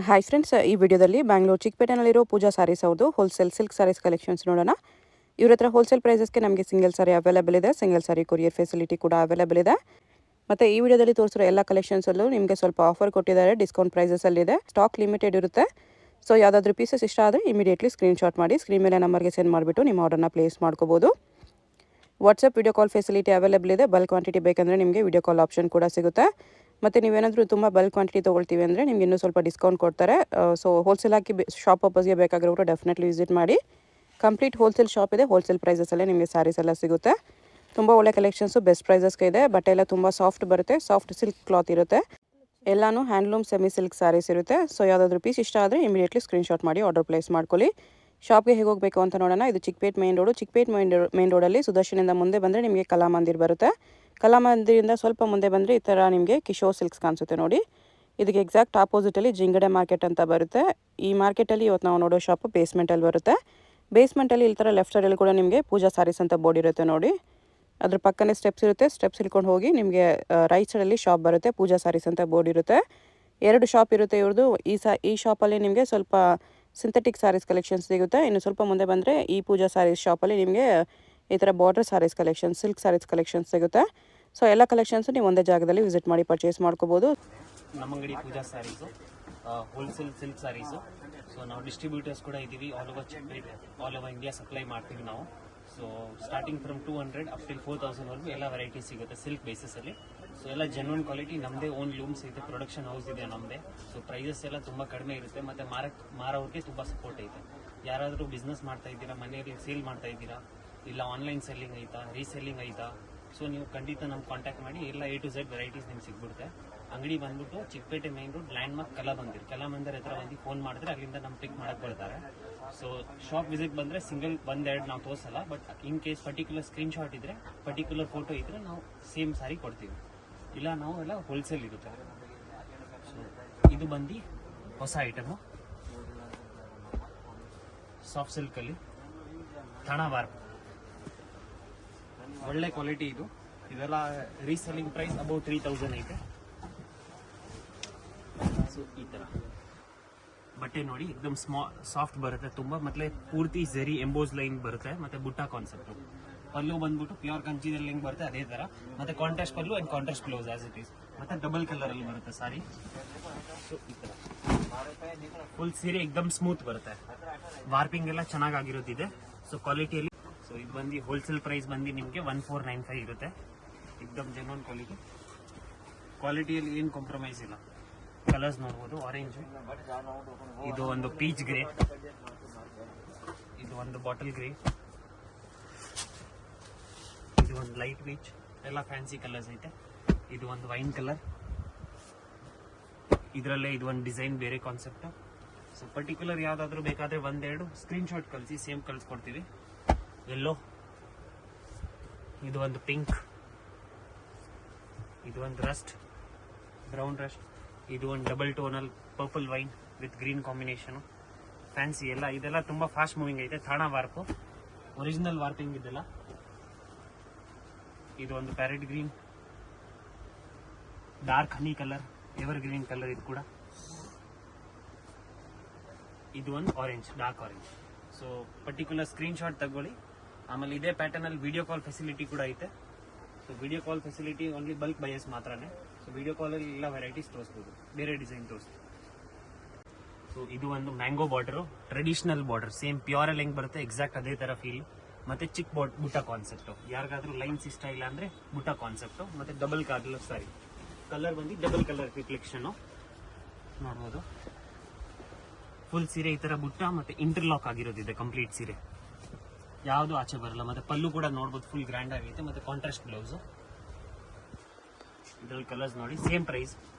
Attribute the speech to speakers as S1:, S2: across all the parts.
S1: Hi friends, ಈ ವಿಡಿಯೋದಲ್ಲಿ ಬ್ಯಾಂಗ್ಳೂರು ಚಿಕ್ಕಪೇಟೆನಲ್ಲಿರೋ ಪೂಜಾ ಸ್ಯಾರೀಸ್ ಅವ್ರದ್ದು ಹೋಲ್ಸೇಲ್ ಸಿಲ್ಕ್ ಸ್ಯಾರೀಸ್ ಕಲೆಕ್ಷನ್ಸ್ ನೋಡೋಣ. ಇವ್ರ ಹತ್ರ ಹೋಲ್ಸೇಲ್ ಪ್ರೈಸಸ್ಗೆ ನಮಗೆ ಸಿಂಗಲ್ ಸಾರಿ ಅವೈಲೇಬಲ್ ಇದೆ. ಸಿಂಗಲ್ ಸಾರಿ ಕೊರಿಯರ್ ಫೆಸಿಲಿಟಿ ಕೂಡ ಅವೈಲೇಬಲ್ ಇದೆ. ಮತ್ತು ಈ ವಿಡಿಯೋದಲ್ಲಿ ತೋರಿಸಿರೋ ಎಲ್ಲ ಕಲೆಕ್ಷನ್ಸಲ್ಲೂ ನಿಮಗೆ ಸ್ವಲ್ಪ ಆಫರ್ ಕೊಟ್ಟಿದ್ದಾರೆ. ಡಿಸ್ಕೌಂಟ್ ಪ್ರೈಸಸಲ್ಲಿದೆ. ಸ್ಟಾಕ್ ಲಿಮಿಟೆಡ್ ಇರುತ್ತೆ. ಸೊ ಯಾವುದಾದ್ರೂ ಪೀಸಸ್ ಇಷ್ಟ ಆದರೆ ಇಮಿಡಿಯೇಟ್ಲಿ ಸ್ಕ್ರೀನ್ಶಾಟ್ ಮಾಡಿ ಸ್ಕ್ರೀನ್ ಮೇಲೆ ನಂಬರ್ಗೆ ಸೆಂಡ್ ಮಾಡಿಬಿಟ್ಟು ನಿಮ್ಮ ಆರ್ಡರ್ನ ಪ್ಲೇಸ್ ಮಾಡ್ಕೋಬೋದು. WhatsApp video call facility available ಇದೆ. ಬಲ್ಕ್ ಕ್ವಾಂಟಿಟಿ ಬೇಕಂದರೆ ನಿಮಗೆ ವಿಡಿಯೋ ಕಾಲ್ ಆಪ್ಷನ್ ಕೂಡ ಸಿಗುತ್ತೆ. ಮತ್ತು ನೀವೇನಾದರೂ ತುಂಬ ಬಲ್ಕ್ ಕ್ವಾಂಟಿಟಿ ತೊಗೊಳ್ತೀವಿ ಅಂದರೆ ನಿಮ್ಗೆ ಇನ್ನೂ ಸ್ವಲ್ಪ ಡಿಸ್ಕೌಂಟ್ ಕೊಡ್ತಾರೆ. ಸೊ ಹೋಲ್ಸೇಲ್ ಆಗಿ ಶಾಪ್ ಪರ್ಪಸ್ಗೆ ಬೇಕಾಗಿರೋರು ಡೆಫಿನೆಟ್ಲಿ ವಿಸಿಟ್ ಮಾಡಿ. ಕಂಪ್ಲೀಟ್ ಹೋಲ್ಸೇಲ್ ಶಾಪ್ ಇದೆ. ಹೋಲ್ಸೇಲ್ ಪ್ರೈಸಸಲ್ಲೇ ನಿಮಗೆ ಸ್ಯಾರೀಸ್ ಎಲ್ಲ ಸಿಗುತ್ತೆ. ತುಂಬ ಒಳ್ಳೆ ಕಲೆಕ್ಷನ್ಸು ಬೆಸ್ಟ್ ಪ್ರೈಸಸ್ಗೆ ಇದೆ. ಬಟ್ಟೆ ಎಲ್ಲ ತುಂಬ ಸಾಫ್ಟ್ ಬರುತ್ತೆ. ಸಾಫ್ಟ್ ಸಿಲ್ಕ್ ಕ್ಲಾತ್ ಇರುತ್ತೆ. ಎಲ್ಲನೂ ಹ್ಯಾಂಡ್ಲೂಮ್ ಸೆಮಿ ಸಿಲ್ಕ್ ಸ್ಯಾರೀಸ್ ಇರುತ್ತೆ. ಸೊ ಯಾವುದಾದ್ರೂ ಪೀಸ್ ಇಷ್ಟ ಆದರೆ ಇಮಿಡಿಯೇಟ್ಲಿ ಸ್ಕ್ರೀನ್ಶಾಟ್ ಮಾಡಿ ಆರ್ಡರ್ ಪ್ಲೇಸ್ ಮಾಡ್ಕೊಳ್ಳಿ. ಶಾಪ್ಗೆ ಹೇಗೆ ಹೋಗಬೇಕು ಅಂತ ನೋಡೋಣ. ಇದು Chickpet main road. Chickpet main ರೋಡಲ್ಲಿ ಸುದರ್ಶನಿಂದ ಮುಂದೆ ಬಂದರೆ ನಿಮಗೆ ಕಲಾಮಂದಿರ್ ಬರುತ್ತೆ. ಕಲಾಮಂದಿರಿಂದ ಸ್ವಲ್ಪ ಮುಂದೆ ಬಂದರೆ ಈ ಥರ ನಿಮಗೆ ಕಿಶೋರ್ ಸಿಲ್ಕ್ಸ್ ಕಾಣಿಸುತ್ತೆ ನೋಡಿ. ಇದಕ್ಕೆ ಎಕ್ಸಾಕ್ಟ್ ಆಪೋಸಿಟಲ್ಲಿ ಜಿಂಗಡೆ ಮಾರ್ಕೆಟ್ ಅಂತ ಬರುತ್ತೆ. ಈ ಮಾರ್ಕೆಟಲ್ಲಿ ಇವತ್ತು ನಾವು ನೋಡೋ ಶಾಪು ಬೇಸ್ಮೆಂಟಲ್ಲಿ ಬರುತ್ತೆ. ಬೇಸ್ಮೆಂಟಲ್ಲಿ ಈ ಥರ ಲೆಫ್ಟ್ ಸೈಡಲ್ಲಿ ಕೂಡ ನಿಮಗೆ ಪೂಜಾ ಸ್ಯಾರೀಸ್ ಅಂತ ಬೋರ್ಡ್ ಇರುತ್ತೆ ನೋಡಿ. ಅದ್ರ ಪಕ್ಕನೇ ಸ್ಟೆಪ್ಸ್ ಇರುತ್ತೆ. ಸ್ಟೆಪ್ಸ್ ಇಳ್ಕೊಂಡು ಹೋಗಿ ನಿಮಗೆ ರೈಟ್ ಸೈಡಲ್ಲಿ ಶಾಪ್ ಬರುತ್ತೆ. ಪೂಜಾ ಸ್ಯಾರೀಸ್ ಅಂತ ಬೋರ್ಡ್ ಇರುತ್ತೆ. 2 ಶಾಪ್ ಇರುತ್ತೆ ಇವ್ರದ್ದು. ಈ ಶಾಪಲ್ಲಿ ನಿಮಗೆ ಸ್ವಲ್ಪ ಸಿಂಥೆಟಿಕ್ ಸ್ಯಾರೀಸ್ ಕಲೆಕ್ಷನ್ಸ್ ಸಿಗುತ್ತೆ. ಇನ್ನು ಸ್ವಲ್ಪ ಮುಂದೆ ಬಂದರೆ ಈ ಪೂಜಾ ಸ್ಯಾರೀಸ್ ಶಾಪಲ್ಲಿ ನಿಮಗೆ ಈ ಥರ border sarees collection, silk sarees collections ಸಿಗುತ್ತೆ. ಸೊ ಎಲ್ಲ ಕಲೆಕ್ಷನ್ಸು ನೀವು ಒಂದೇ ಜಾಗದಲ್ಲಿ ವಿಸಿಟ್ ಮಾಡಿ ಪರ್ಚೇಸ್ ಮಾಡ್ಕೋಬೋದು.
S2: ನಮ್ಮ ಅಂಗಡಿ Pooja sarees wholesale silk sarees. So ನಾವು ಡಿಸ್ಟ್ರಿಬ್ಯೂಟರ್ಸ್ ಕೂಡ ಇದ್ದೀವಿ. All over Chickpet, all over India supply ಮಾಡ್ತೀವಿ ನಾವು. So starting from 200 up till 4000ವರೆಗೂ ಎಲ್ಲ ವೆರೈಟೀಸ್ ಸಿಗುತ್ತೆ ಸಿಲ್ಕ್ ಬೇಸಿಸಲ್ಲಿ. ಸೊ ಎಲ್ಲ ಜೆನ್ಯೂನ್ ಕ್ವಾಲಿಟಿ. ನಮ್ಮದೇ ಓನ್ ಲೂಮ್ಸ್ ಇದೆ, ಪ್ರೊಡಕ್ಷನ್ ಹೌಸ್ ಇದೆ ನಮ್ಮದೇ. ಸೊ ಪ್ರೈಸಸ್ ಎಲ್ಲ ತುಂಬ ಕಡಿಮೆ ಇರುತ್ತೆ. ಮತ್ತು ಮಾರೋರಿಗೆ ತುಂಬ ಸಪೋರ್ಟ್ ಐತೆ. ಯಾರಾದರೂ ಬಿಸ್ನೆಸ್ ಮಾಡ್ತಾ ಇದ್ದೀರಾ, ಮನೆಯಲ್ಲಿ ಸೇಲ್ ಮಾಡ್ತಾ ಇದ್ದೀರಾ, ಇಲ್ಲ ಆನ್ಲೈನ್ ಸೆಲ್ಲಿಂಗ್ ಐತಾ, ರೀಸೆಲ್ಲಿಂಗ್ ಐತಾ, ಸೊ ನೀವು ಖಂಡಿತ ನಮ್ಗೆ ಕಾಂಟ್ಯಾಕ್ಟ್ ಮಾಡಿ. ಎಲ್ಲ A to Z ವೆರೈಟೀಸ್ ನಿಮ್ಗೆ ಸಿಗ್ಬಿಡುತ್ತೆ. ಅಂಗಡಿ ಬಂದ್ಬಿಟ್ಟು Chickpet main road, landmark Kalamandir ಹತ್ರ ಬಂದು ಫೋನ್ ಮಾಡಿದ್ರೆ ಅಲ್ಲಿಂದ ನಮ್ಗೆ ಪಿಕ್ ಮಾಡಕ್ಕೆ ಬರ್ತಾರೆ. ಸೊ ಶಾಪ್ ವಿಸಿಟ್ ಬಂದರೆ ಸಿಂಗಲ್ 1-2 ನಾವು ತೋರಿಸಲ್ಲ. But in case particular screenshot ಇದ್ದರೆ, ಪರ್ಟಿಕ್ಯುಲರ್ ಫೋಟೋ ಇದ್ದರೆ ನಾವು ಸೇಮ್ ಸಾರಿ ಕೊಡ್ತೀವಿ. ಇಲ್ಲ ನಾವು ಎಲ್ಲ ಹೋಲ್ಸೇಲ್ ಇರುತ್ತೆ. ಸೊ ಇದು ಬಂದು ಹೊಸ ಐಟಮು ಸಾಫ್ಟ್ ಸಿಲ್ಕಲ್ಲಿ ಥಾಣಾವಾರ್. ಒಳ್ಳೆ ಕ್ವಾಲಿಟಿ ಇದು. ಇದೆಲ್ಲ ರೀಸೆಲ್ಲಿಂಗ್ ಪ್ರೈಸ್ ಅಬೌವ್ 3000 ಐತೆ. ಸೊ ಈ ಥರ ಬಟ್ಟೆ ನೋಡಿ, ಎಕ್ದಮ್ ಸಾಫ್ಟ್ ಬರುತ್ತೆ ತುಂಬ. ಮತ್ತೆ ಪೂರ್ತಿ ಜರಿ ಎಂಬೋಸ್ ಲೈನ್ ಬರುತ್ತೆ. ಮತ್ತೆ ಬುಟ್ಟ ಕಾನ್ಸೆಪ್ಟ್. ಪಲ್ಲು ಬಂದ್ಬಿಟ್ಟು ಪ್ಯೂರ್ ಕಂಚಿದಲ್ಲಿ ಹೆಂಗ್ ಬರುತ್ತೆ ಅದೇ ತರ. ಮತ್ತೆ contrast pallu and contrast blouse as it is. ಮತ್ತೆ ಡಬಲ್ ಕಲರ್ ಅಲ್ಲಿ ಬರುತ್ತೆ ಸಾರಿ. ಸೊ ಈ ತರ ಫುಲ್ ಸೀರೆ ಎಕ್ದಮ್ ಸ್ಮೂತ್ ಬರುತ್ತೆ. ವಾರ್ಪಿಂಗ್ ಎಲ್ಲ ಚೆನ್ನಾಗಿರೋದಿದೆ. ಸೊ ಕ್ವಾಲಿಟಿಯಲ್ಲಿ ಸೊ ಇದು ಬಂದು ಹೋಲ್ಸೇಲ್ ಪ್ರೈಸ್ ಬಂದು ನಿಮಗೆ 1495 ಇರುತ್ತೆ. ಎಕ್ದಮ್ ಜೆನ್ಯೂನ್ ಕ್ವಾಲಿಟಿಯಲ್ಲಿ ಏನು ಕಾಂಪ್ರಮೈಸ್ ಇಲ್ಲ. ಕಲರ್ಸ್ ನೋಡ್ಬೋದು. ಆರೆಂಜ್, ಇದು ಒಂದು ಪೀಚ್ ಗ್ರೇ, ಇದು ಒಂದು ಬಾಟಲ್ ಗ್ರೇ, ಇದು ಒಂದು ಲೈಟ್ ಪೀಚ್. ಎಲ್ಲ ಫ್ಯಾನ್ಸಿ ಕಲರ್ಸ್ ಐತೆ. ಇದು ಒಂದು ವೈನ್ ಕಲರ್. ಇದರಲ್ಲೇ ಇದು ಒಂದು ಡಿಸೈನ್ ಬೇರೆ ಕಾನ್ಸೆಪ್ಟ್. ಸೊ ಪರ್ಟಿಕ್ಯುಲರ್ ಯಾವ್ದಾದ್ರು ಬೇಕಾದ್ರೆ 1-2 ಸ್ಕ್ರೀನ್ಶಾಟ್ ಕಳಿಸಿ, ಸೇಮ್ ಕಳಿಸ್ಕೊಡ್ತೀವಿ. ಎಲ್ಲೋ, ಇದು ಒಂದು ಪಿಂಕ್, ಇದು ಒಂದು ರಸ್ಟ್, ಬ್ರೌನ್ ರಸ್ಟ್, ಇದು ಒಂದು double tonal purple wine with green combination. Fancy ಎಲ್ಲ ಇದೆಲ್ಲ ತುಂಬ ಫಾಸ್ಟ್ ಮೂವಿಂಗ್ ಐತೆ. ಥಾಣಾ ವಾರ್ಪು, ಒರಿಜಿನಲ್ ವಾರ್ಪಿಂಗ್ ಇದೆಲ್ಲ. ಇದು ಒಂದು ಪ್ಯಾರೆಟ್ ಗ್ರೀನ್, ಡಾರ್ಕ್ ಹನಿ ಕಲರ್, ಎವರ್ ಗ್ರೀನ್ ಕಲರ್ ಇದು ಕೂಡ. ಇದು ಒಂದು orange, dark orange. So particular screenshot ತಗೊಳ್ಳಿ. ಆಮೇಲೆ ಇದೇ ಪ್ಯಾಟರ್ನ್ ಅಲ್ಲಿ ವಿಡಿಯೋ ಕಾಲ್ ಫೆಸಿಲಿಟಿ ಕೂಡ ಐತೆ. So video call facility only bulk buyers ಮಾತ್ರನೇ. ಸೊ ವಿಡಿಯೋ ಕಾಲಲ್ಲಿ ಎಲ್ಲ ವೆರೈಟೀಸ್ ತೋರಿಸ್ಬೋದು, ಬೇರೆ ಡಿಸೈನ್ ತೋರಿಸ್ತೀವಿ. ಸೊ ಇದು ಒಂದು mango border, traditional border, same pure ಅಲ್ಲಿ ಹೆಂಗ್ ಬರುತ್ತೆ ಎಕ್ಸಾಕ್ಟ್ ಅದೇ ತರ ಫೀಲ್. ಮತ್ತೆ ಚಿಕ್ಕ ಬುಟ್ಟ ಕಾನ್ಸೆಪ್ಟು. ಯಾರಿಗಾದ್ರೂ ಲೈನ್ಸ್ ಇಷ್ಟ ಇಲ್ಲ ಅಂದ್ರೆ ಬುಟ್ಟ ಕಾನ್ಸೆಪ್ಟು. ಮತ್ತೆ ಡಬಲ್ ಕಲರ್ ಸಾರಿ, ಕಲರ್ ಬಂದು ಡಬಲ್ ಕಲರ್ ರಿಫ್ಲೆಕ್ಷನ್ ನೋಡ್ಬೋದು. ಫುಲ್ ಸೀರೆ ಈ ತರ ಬುಟ್ಟ ಮತ್ತೆ ಇಂಟರ್ಲಾಕ್ ಆಗಿರೋದಿದೆ. ಕಂಪ್ಲೀಟ್ ಸೀರೆ ಯಾವುದು ಆಚೆ ಬರಲ್ಲ. ಮತ್ತೆ ಪಲ್ಲು ಕೂಡ ನೋಡ್ಬೋದು, ಫುಲ್ ಗ್ರ್ಯಾಂಡ್ ಆಗೈತೆ. ಮತ್ತೆ ಕಾಂಟ್ರಾಸ್ಟ್ ಬ್ಲೌಸ್. ಇದ್ರಲ್ಲಿ ಕಲರ್ಸ್ ನೋಡಿ, same price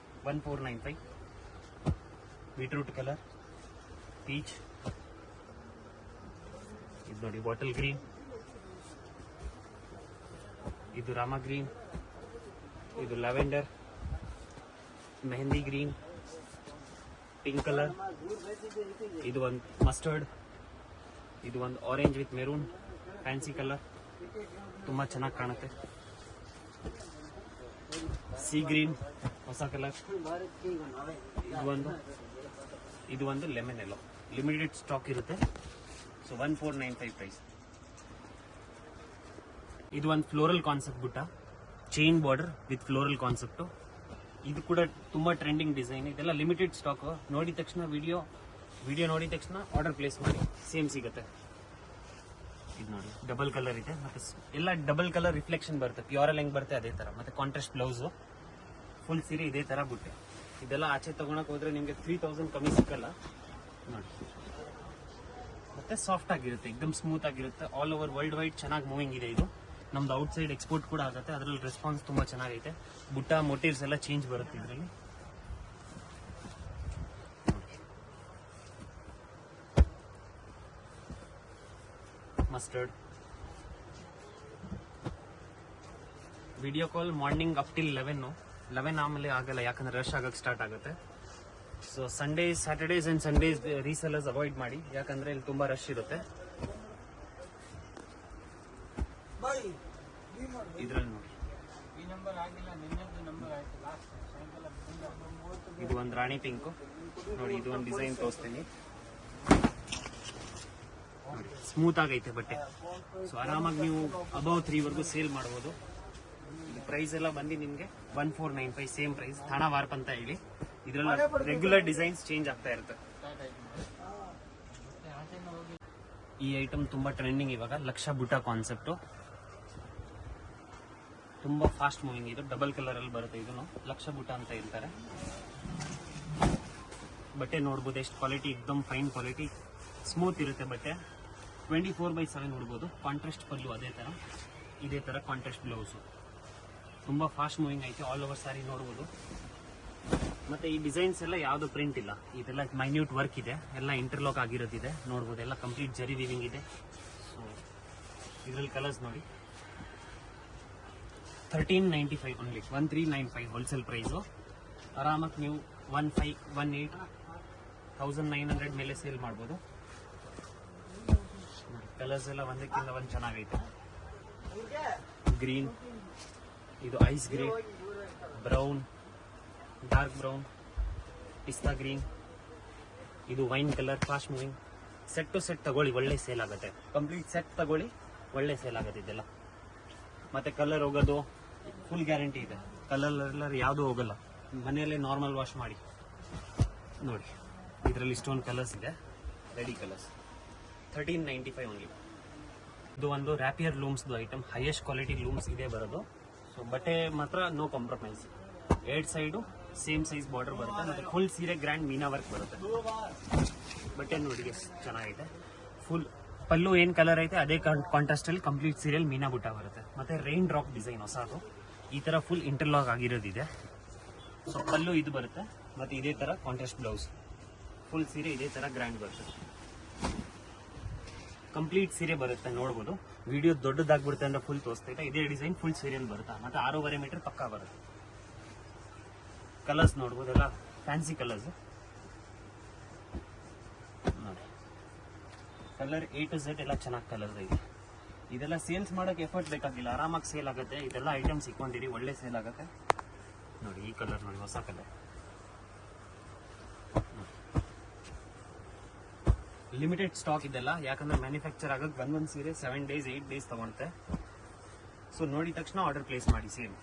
S2: 1495. Beetroot colour, peach, ಇದು ನೋಡಿ ಬಾಟಲ್ ಗ್ರೀನ್, ಇದು ರಾಮ ಗ್ರೀನ್, ಇದು lavender, mehndi green, pink colour, ಇದು ಒಂದು ಮಸ್ಟರ್ಡ್, ಇದು ಒಂದು orange with maroon fancy colour, ತುಂಬ ಚೆನ್ನಾಗಿ ಕಾಣುತ್ತೆ. ಸಿ ಗ್ರೀನ್ ಹೊಸ ಕಲರ್, ಇದು ಒಂದು ಇದು ಒಂದು ಲೆಮನ್ ಎಲ್ಲೋ ಲಿಮಿಟೆಡ್ ಸ್ಟಾಕ್ ಇರುತ್ತೆ. So 1495 price. ಇದು ಒಂದು floral concept butta, chain border with floral concept. ಇದು ಕೂಡ ತುಂಬ ಟ್ರೆಂಡಿಂಗ್ ಡಿಸೈನ್. ಇದೆಲ್ಲ ಲಿಮಿಟೆಡ್ ಸ್ಟಾಕ್. ನೋಡಿದ ತಕ್ಷಣ ವಿಡಿಯೋ ನೋಡಿದ ತಕ್ಷಣ ಆರ್ಡರ್ ಪ್ಲೇಸ್ ಮಾಡಿ, ಸೇಮ್ ಸಿಗುತ್ತೆ. ಇದು ನೋಡಿ ಡಬಲ್ ಕಲರ್ ಇದೆ, ಮತ್ತೆ ಎಲ್ಲ ಡಬಲ್ ಕಲರ್ ರಿಫ್ಲೆಕ್ಷನ್ ಬರುತ್ತೆ. ಪ್ಯೂರಲ್ಲಿ ಹೆಂಗೆ ಬರುತ್ತೆ ಅದೇ ಥರ. ಮತ್ತೆ ಕಾಂಟ್ರಾಸ್ಟ್ ಬ್ಲೌಸು, ಫುಲ್ ಸೀರೆ ಇದೇ ಥರ ಬುಟ್ಟೆ. ಇದೆಲ್ಲ ಆಚೆ ತಗೊಳಕ್ ಹೋದ್ರೆ ನಿಮಗೆ 3000 ಕಮ್ಮಿ ಸಿಕ್ಕಲ್ಲ ನೋಡಿ. ಮತ್ತೆ ಸಾಫ್ಟ್ ಆಗಿರುತ್ತೆ, ಎಕ್ದಮ್ ಸ್ಮೂತ್ ಆಗಿರುತ್ತೆ. ಆಲ್ ಓವರ್ ವರ್ಲ್ಡ್ ವೈಡ್ ಚೆನ್ನಾಗಿ ಮೂವಿಂಗ್ ಇದೆ. ಇದು ನಮ್ದು ಔಟ್ ಸೈಡ್ ಎಕ್ಸ್ಪೋರ್ಟ್ ಕೂಡ ಆಗುತ್ತೆ. ಅದರಲ್ಲಿ ರೆಸ್ಪಾನ್ಸ್ ತುಂಬಾ ಚೆನ್ನಾಗೈತೆ. ಬುಟ್ಟ ಮೋಟಿವ್ಸ್ ಎಲ್ಲ ಚೇಂಜ್ ಬರುತ್ತೆ ಇದರಲ್ಲಿ. Mustard. Video call morning up till 11 ಆಮೇಲೆ ಆಗಲ್ಲ, ಯಾಕಂದ್ರೆ ರಶ್ ಆಗಕ್ಕೆ ಸ್ಟಾರ್ಟ್ ಆಗುತ್ತೆ. So Sundays, Saturdays and Sundays resellers avoid ಮಾಡಿ, ಯಾಕಂದ್ರೆ ಇಲ್ಲಿ ತುಂಬಾ ರಶ್ ಇರುತ್ತೆ. ಇದ್ರಲ್ಲಿ ನೋಡಿ ಇದು ಒಂದು ರಾಣಿ ಪಿಂಕು ನೋಡಿ. ಇದು ಒಂದು ಡಿಸೈನ್ ತೋರಿಸ್ತೀನಿ. ಸ್ಮೂತ್ ಆಗೈತೆ ಬಟ್ಟೆ. ಸೊ ಆರಾಮಾಗಿ ನೀವು ಅಬೌವ್ 3 ವರೆಗೂ ಸೇಲ್ ಮಾಡ್ಬೋದು. ಇದು ಪ್ರೈಸ್ ಎಲ್ಲ ಬಂದು ನಿಮಗೆ 1495 ಸೇಮ್ ಪ್ರೈಸ್. ಥಾಣಾ ವಾರ್ಪ್ ಅಂತ ಹೇಳಿ. ಇದರಲ್ಲಿ ರೆಗ್ಯುಲರ್ ಡಿಸೈನ್ಸ್ ಚೇಂಜ್ ಆಗ್ತಾ ಇರುತ್ತೆ. ಈ ಐಟಮ್ ತುಂಬಾ ಟ್ರೆಂಡಿಂಗ್ ಇವಾಗ. ಲಕ್ಷ ಬುಟ್ಟ ಕಾನ್ಸೆಪ್ಟು, ತುಂಬಾ ಫಾಸ್ಟ್ ಮೂವಿಂಗ್. ಇದು ಡಬಲ್ ಕಲರ್ ಅಲ್ಲಿ ಬರುತ್ತೆ. ಇದನ್ನು ಲಕ್ಷ ಬುಟ್ಟ ಅಂತ ಹೇಳ್ತಾರೆ. ಬಟ್ಟೆ ನೋಡ್ಬೋದು ಎಷ್ಟು ಕ್ವಾಲಿಟಿ, ಎಕ್ದಮ್ ಫೈನ್ ಕ್ವಾಲಿಟಿ, ಸ್ಮೂತ್ ಇರುತ್ತೆ ಬಟ್ಟೆ. 24/7 ನೋಡ್ಬೋದು. ಕಾಂಟ್ರಾಸ್ಟ್ ಪಲ್ಲು ಅದೇ ತರ, ಇದೇ ತರ ಕಾಂಟ್ರಾಸ್ಟ್ ಬ್ಲೌಸು. ತುಂಬಾ ಫಾಸ್ಟ್ ಮೂವಿಂಗ್ ಐತೆ. ಆಲ್ ಓವರ್ ಸ್ಯಾರಿ ನೋಡ್ಬೋದು. ಮತ್ತೆ ಈ ಡಿಸೈನ್ಸ್ ಎಲ್ಲ ಯಾವ್ದು ಪ್ರಿಂಟ್ ಇಲ್ಲ, ಇದೆಲ್ಲ ಮೈನ್ಯೂಟ್ ವರ್ಕ್ ಇದೆ. ಎಲ್ಲ ಇಂಟರ್ಲಾಕ್ ಆಗಿರೋದಿದೆ ನೋಡ್ಬೋದು. ಎಲ್ಲ ಕಂಪ್ಲೀಟ್ ಜರಿ ವೀವಿಂಗ್ ಇದೆ. ಸೊ ಇದರಲ್ಲಿ ಕಲರ್ಸ್ ನೋಡಿ. 1395 ಓನ್ಲಿ, 1395 ಹೋಲ್ಸೇಲ್ ಪ್ರೈಸು. ಆರಾಮಾಗಿ ನೀವು 1500, 1800, 1900 ಮೇಲೆ ಸೇಲ್ ಮಾಡ್ಬೋದು. ಕಲರ್ಸ್ ಎಲ್ಲ ಒಂದಕ್ಕಿಂತ ಒಂದು ಚೆನ್ನಾಗೈತೆ. ಗ್ರೀನ್, ಇದು ice grey, brown, dark brown, pista green, ಇದು wine colour, fast moving. Set to set ತಗೊಳ್ಳಿ, ಒಳ್ಳೆ ಸೇಲ್ ಆಗುತ್ತೆ. ಕಂಪ್ಲೀಟ್ ಸೆಟ್ ತಗೊಳ್ಳಿ, ಒಳ್ಳೆ ಸೇಲ್ ಆಗುತ್ತೆ ಇದೆಲ್ಲ. ಮತ್ತೆ ಕಲರ್ ಹೋಗೋದು ಫುಲ್ ಗ್ಯಾರಂಟಿ ಇದೆ. ಕಲರ್ ಯಾವುದು ಹೋಗಲ್ಲ. ಮನೆಯಲ್ಲೇ ನಾರ್ಮಲ್ ವಾಶ್ ಮಾಡಿ ನೋಡಿ. ಇದರಲ್ಲಿ ಇಷ್ಟೊಂದು ಕಲರ್ಸ್ ಇದೆ, ರೆಡಿ ಕಲರ್ಸ್. 1395 ಓನ್ಲಿ. ಇದು ಒಂದು ರ್ಯಾಪಿಯರ್ ಲೂಮ್ಸ್ದು ಐಟಮ್. ಹೈಯೆಸ್ಟ್ ಕ್ವಾಲಿಟಿ ಲೂಮ್ಸ್ ಇದೆ ಬರೋದು. ಸೊ ಬಟ್ಟೆ ಮಾತ್ರ no compromise. 2 side same size border ಬರುತ್ತೆ. ಮತ್ತೆ ಫುಲ್ ಸೀರೆ ಗ್ರ್ಯಾಂಡ್ ಮೀನಾ ವರ್ಕ್ ಬರುತ್ತೆ. ಬಟ್ಟೆ ನೋಡಿ ಎಷ್ಟು ಚೆನ್ನಾಗಿದೆ. ಫುಲ್ ಪಲ್ಲು ಏನ್ ಕಲರ್ ಐತೆ ಅದೇ ಕಾಂಟ್ರಾಸ್ಟ್ ಅಲ್ಲಿ ಕಂಪ್ಲೀಟ್ ಸೀರಿಯಲ್ ಮೀನಾ ಬುಟ್ಟ ಬರುತ್ತೆ. ಮತ್ತೆ ರೈನ್ ಡ್ರಾಪ್ ಡಿಸೈನ್ ಹೊಸದು. ಈ ತರ ಫುಲ್ ಇಂಟರ್ಲಾಕ್ ಆಗಿರೋದಿದೆ. ಸೊ ಪಲ್ಲು ಇದು ಬರುತ್ತೆ. ಮತ್ತೆ ಇದೇ ತರ ಕಾಂಟ್ರಾಸ್ಟ್ ಬ್ಲೌಸ್. ಫುಲ್ ಸೀರೆ ಇದೇ ತರ ಗ್ರ್ಯಾಂಡ್ ಬರುತ್ತೆ. ಕಂಪ್ಲೀಟ್ ಸೀರೆ ಬರುತ್ತೆ ನೋಡ್ಬೋದು. ವಿಡಿಯೋ ದೊಡ್ಡದಾಗ್ಬಿಡುತ್ತೆ ಅಂದ್ರೆ ಫುಲ್ ತೋರಿಸ್ತಾ. ಇದೇ ಡಿಸೈನ್ ಫುಲ್ ಸೀರಿಯಲ್ ಬರುತ್ತೆ. ಮತ್ತೆ 6.5 ಮೀಟರ್ ಪಕ್ಕಾ ಬರುತ್ತೆ. ಕಲರ್ಸ್ ನೋಡ್ಬೋದು, ಎಲ್ಲ ಫ್ಯಾನ್ಸಿ ಕಲರ್ಸ್ ನೋಡಿ. ಕಲರ್ A to Z ಎಲ್ಲ ಚೆನ್ನಾಗಿ ಕಲರ್ಸ್ ಇದೆ. ಇದೆಲ್ಲ ಸೇಲ್ಸ್ ಮಾಡೋಕೆ ಎಫರ್ಟ್ ಬೇಕಾಗಿಲ್ಲ, ಆರಾಮಾಗಿ ಸೇಲ್ ಆಗುತ್ತೆ. ಇದೆಲ್ಲ ಐಟಮ್ಸ್ ಇಟ್ಕೊಂಡಿರಿ, ಒಳ್ಳೆ ಸೇಲ್ ಆಗುತ್ತೆ ನೋಡಿ. ಈ ಕಲರ್ ನೋಡಿ, ಹೊಸ ಕಲರ್. ಲಿಮಿಟೆಡ್ ಸ್ಟಾಕ್ ಇದೆಲ್ಲ, ಯಾಕಂದ್ರೆ ಮ್ಯಾನುಫ್ಯಾಕ್ಚರ್ ಆಗಕ್ಕೆ ಒಂದೊಂದು ಸೀರೆ 7 days 8 days ತಗೊಳುತ್ತೆ. ಸೊ ನೋಡಿದ ತಕ್ಷಣ ಆರ್ಡರ್ ಪ್ಲೇಸ್ ಮಾಡಿ. ಸೇಮ್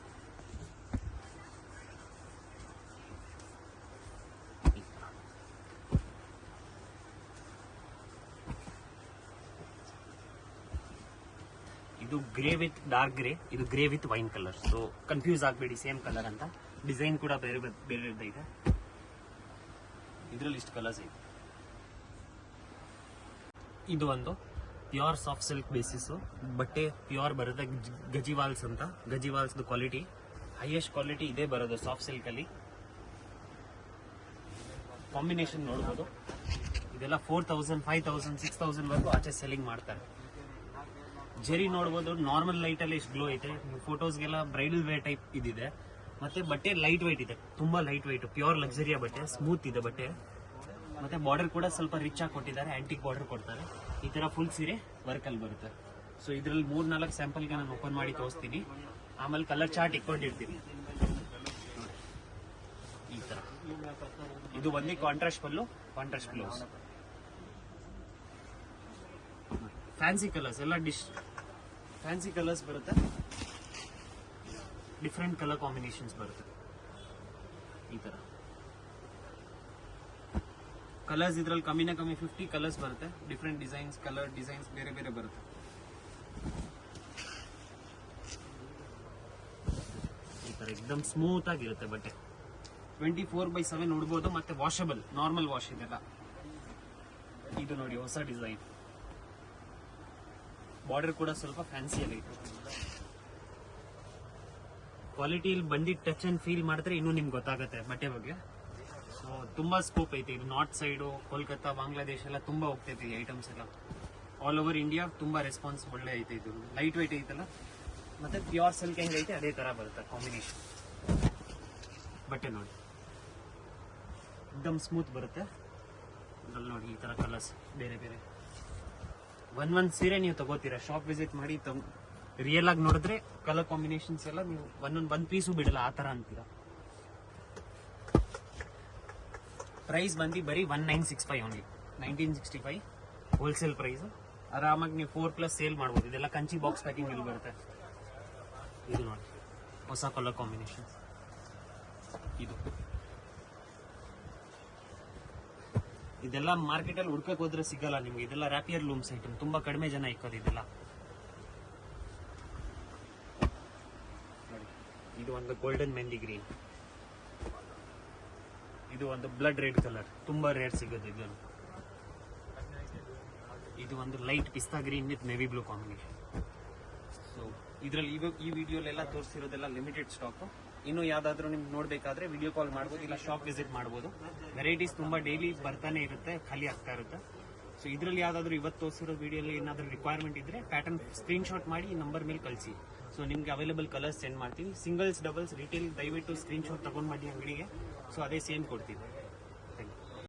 S2: ಇದು ಗ್ರೇ ವಿತ್ ಡಾರ್ಕ್ ಗ್ರೇ, ಇದು grey with wine colour. So confuse ಆಗಬೇಡಿ, ಸೇಮ್ ಕಲರ್ ಅಂತ. ಡಿಸೈನ್ ಕೂಡ ಬೇರೆ ಬೇರೆ ಇದೆ. ಇದರಲ್ಲಿ ಇಷ್ಟು ಕಲರ್ಸ್ ಇದೆ. ಇದು ಒಂದು ಪ್ಯೂರ್ ಸಾಫ್ಟ್ ಸಿಲ್ಕ್ ಬೇಸಿಸ್ ಬಟ್ಟೆ. ಪ್ಯೂರ್ ಬರುತ್ತೆ. ಗಜಿವಾಲ್ಸ್ ಅಂತ, ಗಜಿವಾಲ್ಸ್ ಕ್ವಾಲಿಟಿ ಹೈಯೆಸ್ಟ್ ಕ್ವಾಲಿಟಿ ಇದೇ ಬರೋದು ಸಾಫ್ಟ್ ಸಿಲ್ಕ್ ಅಲ್ಲಿ. ಕಾಂಬಿನೇಷನ್ ನೋಡ್ಬೋದು. ಇದೆಲ್ಲ 4000, 5000, 6000 ವರೆಗೂ ಆಚೆ ಸೆಲ್ಲಿಂಗ್ ಮಾಡ್ತಾರೆ. ಜರಿ ನೋಡ್ಬೋದು. ನಾರ್ಮಲ್ ಲೈಟ್ ಅಲ್ಲಿ ಎಷ್ಟು ಗ್ಲೋ ಐತೆ. ಫೋಟೋಸ್ಗೆಲ್ಲ ಬ್ರೈಡಲ್ ವೇರ್ ಟೈಪ್ ಇದಿದೆ. ಮತ್ತೆ ಬಟ್ಟೆ ಲೈಟ್ ವೈಟ್ ಇದೆ, ತುಂಬಾ ಲೈಟ್ ವೈಟ್, ಪ್ಯೂರ್ ಲಕ್ಸರಿಯ ಬಟ್ಟೆ, ಸ್ಮೂತ್ ಇದೆ ಬಟ್ಟೆ. ಮತ್ತೆ ಬಾರ್ಡರ್ ಕೂಡ ಸ್ವಲ್ಪ ರಿಚ್ ಆಗಿ ಕೊಟ್ಟಿದ್ದಾರೆ, ಆಂಟಿಕ್ ಬಾರ್ಡರ್ ಕೊಡ್ತಾರೆ. ಈ ತರ ಫುಲ್ ಸೀರೆ ವರ್ಕ್ ಅಲ್ಲಿ ಬರುತ್ತೆ. ಸೊ ಇದ್ರಲ್ಲಿ 3-4 ಸ್ಯಾಂಪಲ್ಗೆ ನಾನು ಓಪನ್ ಮಾಡಿ ತೋರಿಸ್ತೀನಿ. ಆಮೇಲೆ ಕಲರ್ ಚಾರ್ಟ್ ಇಟ್ಕೊಂಡಿರ್ತೀನಿ. ಈ ತರ ಇದು ಒಂದೇ ಕಾಂಟ್ರಾಸ್ಟ್ ಪಲ್ಲು, ಕಾಂಟ್ರಾಸ್ಟ್ ಬ್ಲೌಸ್. ಫ್ಯಾನ್ಸಿ ಕಲರ್ಸ್ ಎಲ್ಲ ಫ್ಯಾನ್ಸಿ ಕಲರ್ಸ್ ಬರುತ್ತೆ, ಡಿಫ್ರೆಂಟ್ ಕಲರ್ ಕಾಂಬಿನೇಷನ್ಸ್ ಬರುತ್ತೆ. ಈ ತರ ಕಲರ್ಸ್ ಇದ್ರಲ್ಲಿ ಕಮ್ಮಿನ ಕಮ್ಮಿ 50 ಕಲರ್ಸ್ ಬರುತ್ತೆ. ಡಿಫ್ರೆಂಟ್ ಡಿಸೈನ್ಸ್, ಕಲರ್ ಡಿಸೈನ್ಸ್ ಬೇರೆ ಬೇರೆ ಬರುತ್ತೆ. ಈ ತರ ಎಕ್ದಮ್ ಸ್ಮೂತ್ ಆಗಿರುತ್ತೆ ಬಟ್ಟೆ. 24/7 ಉಡ್ಬೋದು, ಮತ್ತೆ ವಾಷಬಲ್, ನಾರ್ಮಲ್ ವಾಶ್ ಇದೆಲ್ಲ. ಇದು ನೋಡಿ ಹೊಸ ಡಿಸೈನ್, ಬಾರ್ಡರ್ ಕೂಡ ಸ್ವಲ್ಪ ಫ್ಯಾನ್ಸಿಯಲ್ಲಿ ಇದೆ. ಕ್ವಾಲಿಟಿ ಇಲ್ಲಿ ಬಂದಿದ್ದು ಟಚ್ ಅಂಡ್ ಫೀಲ್ ಮಾಡಿದ್ರೆ ಇನ್ನೂ ನಿಮ್ಗೆ ಗೊತ್ತಾಗುತ್ತೆ ಬಟ್ಟೆ ಬಗ್ಗೆ. ಸೊ ತುಂಬಾ ಸ್ಕೋಪ್ ಐತೆ. ಇದು ನಾರ್ತ್ ಸೈಡು, ಕೋಲ್ಕತ್ತಾ, ಬಾಂಗ್ಲಾದೇಶ ಎಲ್ಲ ತುಂಬಾ ಹೋಗ್ತೈತೆ ಈ ಐಟಮ್ಸ್ ಎಲ್ಲ. ಆಲ್ ಓವರ್ ಇಂಡಿಯಾ ತುಂಬಾ ರೆಸ್ಪಾನ್ಸ್ ಒಳ್ಳೆ ಐತೆ. ಇದು ಲೈಟ್ ವೆಯ್ಟ್ ಐತಲ್ಲ, ಮತ್ತೆ ಪ್ಯೂರ್ ಸಿಲ್ಕ್ ಹೆಂಗೈತೆ ಅದೇ ತರ ಬರುತ್ತೆ ಕಾಂಬಿನೇಷನ್. ಬಟ್ಟೆ ನೋಡಿ ಎಕ್ದಮ್ ಸ್ಮೂತ್ ಬರುತ್ತೆ. ಇದ್ರಲ್ಲಿ ನೋಡಿ ಈ ತರ ಕಲರ್ಸ್ ಬೇರೆ ಬೇರೆ. ಒಂದ್ ಸೀರೆ ನೀವು ತಗೋತೀರಾ, ಶಾಪ್ ವಿಸಿಟ್ ಮಾಡಿ ರಿಯಲ್ ಆಗಿ ನೋಡಿದ್ರೆ ಕಲರ್ ಕಾಂಬಿನೇಷನ್ಸ್ ಎಲ್ಲ ನೀವು ಒಂದ್ ಪೀಸು ಬಿಡಲ್ಲ, ಆ ತರ ಅಂತೀರಾ. ಪ್ರೈಸ್ ಬಂದು ಬರೀ 1965 ಓನ್ಲಿ, 1965 ಹೋಲ್ಸೇಲ್ ಪ್ರೈಸ್. ಆರಾಮಾಗಿ ನೀವು 4+ ಸೇಲ್ ಮಾಡ್ಬೋದು. ಇದೆಲ್ಲ ಕಂಚಿ ಬಾಕ್ಸ್ ಪ್ಯಾಕಿಂಗ್ ಅಲ್ಲಿ ಬರುತ್ತೆ. ಇದು ನೋಡಿ ಹೊಸ ಕಲರ್ ಕಾಂಬಿನೇಷನ್. ಇದೆಲ್ಲ ಮಾರ್ಕೆಟ್ ಅಲ್ಲಿ ಹುಡ್ಕಕ್ ಹೋದ್ರೆ ಸಿಗಲ್ಲ ನಿಮ್ಗೆ. ಇದೆಲ್ಲ ರ್ಯಾಪಿಯರ್ ಲೂಮ್ಸ್ ಐಟಮ್, ತುಂಬಾ ಕಡಿಮೆ ಜನ ಇಕ್ಕೋದು ಇದೆಲ್ಲ. ಇದು ಒಂದು ಗೋಲ್ಡನ್ ಮೆಹಂದಿ ಗ್ರೀನ್, ಇದು ಒಂದು ಬ್ಲಡ್ ರೆಡ್ ಕಲರ್, ತುಂಬಾ ರೇರ್ ಸಿಗೋದು ಇದು. ಇದು ಒಂದು ಲೈಟ್ ಪಿಸ್ತಾ green with navy blue combination. So ಇದ್ರಲ್ಲಿ ಈ ವಿಡಿಯೋಲೆಲ್ಲ ತೋರಿಸಿರೋದೆಲ್ಲ ಲಿಮಿಟೆಡ್ ಸ್ಟಾಕ್. ಇನ್ನು ಯಾವ್ದಾದ್ರು ನಿಮ್ಗೆ ನೋಡ್ಬೇಕಾದ್ರೆ ವಿಡಿಯೋ ಕಾಲ್ ಮಾಡ್ಬೋದು, ಇಲ್ಲ ಶಾಪ್ ವಿಸಿಟ್ ಮಾಡ್ಬೋದು. ವೆರೈಟೀಸ್ ತುಂಬಾ ಡೈಲಿ ಬರ್ತಾನೆ ಇರುತ್ತೆ, ಖಾಲಿ ಆಗ್ತಾ ಇರುತ್ತೆ. ಸೊ ಇದ್ರಲ್ಲಿ ಯಾವ್ದಾದ್ರು ಇವತ್ತು ತೋರಿಸಿರೋ ವಿಡಿಯೋಲಿ ಏನಾದ್ರು ರಿಕ್ವೈರ್ಮೆಂಟ್ ಇದ್ರೆ ಪ್ಯಾಟರ್ನ್ ಸ್ಕ್ರೀನ್ ಶಾಟ್ ಮಾಡಿ ಈ ನಂಬರ್ ಮೇಲೆ ಕಳಿಸಿ. ಸೊ ನಿಮ್ಗೆ ಅವೈಲೇಬಲ್ ಕಲರ್ಸ್ ಸೆಂಡ್ ಮಾಡ್ತೀವಿ. ಸಿಂಗಲ್ಸ್ ಡಬಲ್ಸ್ ರಿಟೇಲ್ ದಯವಿಟ್ಟು ಸ್ಕ್ರೀನ್ ಶಾಟ್ ತಗೊಂಡ್ ಮಾಡಿ ಅಂಗಡಿಗೆ. ಸೊ ಅದೇ ಸೇಮ್ ಕೊಡ್ತೀವಿ.